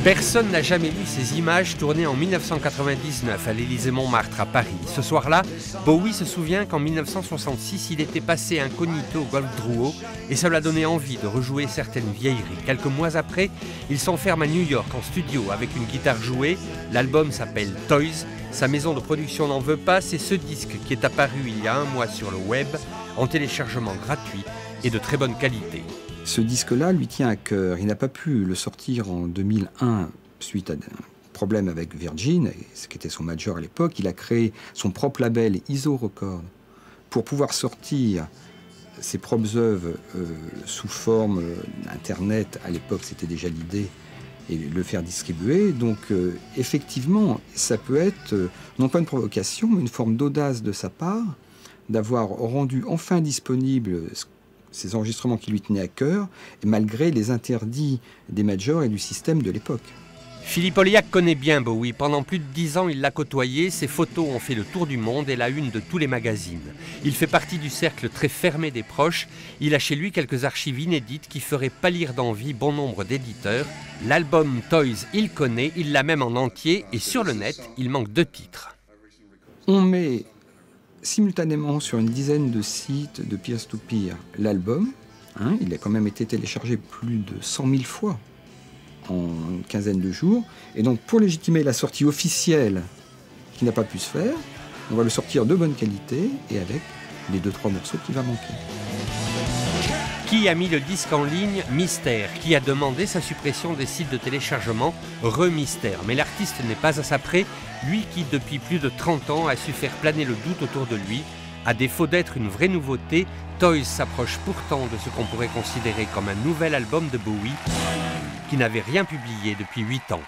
Personne n'a jamais vu ces images tournées en 1999 à l'Élysée-Montmartre à Paris. Ce soir-là, Bowie se souvient qu'en 1966, il était passé incognito au Golf Drouot et cela donnait envie de rejouer certaines vieilleries. Quelques mois après, il s'enferme à New York en studio avec une guitare jouée. L'album s'appelle Toys. Sa maison de production n'en veut pas. C'est ce disque qui est apparu il y a un mois sur le web en téléchargement gratuit et de très bonne qualité. Ce disque-là lui tient à cœur. Il n'a pas pu le sortir en 2001 suite à un problème avec Virgin, ce qui était son major à l'époque. Il a créé son propre label ISO Records pour pouvoir sortir ses propres œuvres sous forme Internet. À l'époque, c'était déjà l'idée, et le faire distribuer. Donc effectivement, ça peut être non pas une provocation, mais une forme d'audace de sa part d'avoir rendu enfin disponible ces enregistrements qui lui tenaient à cœur, et malgré les interdits des majors et du système de l'époque. Philippe Olliac connaît bien Bowie. Pendant plus de 10 ans, il l'a côtoyé. Ses photos ont fait le tour du monde et la une de tous les magazines. Il fait partie du cercle très fermé des proches. Il a chez lui quelques archives inédites qui feraient pâlir d'envie bon nombre d'éditeurs. L'album Toys, il connaît, il l'a même en entier, et sur le net, il manque 2 titres. On met simultanément sur une dizaine de sites de peer-to-peer l'album. Il a quand même été téléchargé plus de 100 000 fois en une quinzaine de jours. Et donc pour légitimer la sortie officielle qui n'a pas pu se faire, on va le sortir de bonne qualité et avec les 2-3 morceaux qui va manquer. Qui a mis le disque en ligne? Mystère. Qui a demandé sa suppression des sites de téléchargement? Remystère. Mais l'artiste n'est pas à sa près, lui qui depuis plus de 30 ans a su faire planer le doute autour de lui. À défaut d'être une vraie nouveauté, Toys s'approche pourtant de ce qu'on pourrait considérer comme un nouvel album de Bowie qui n'avait rien publié depuis 8 ans.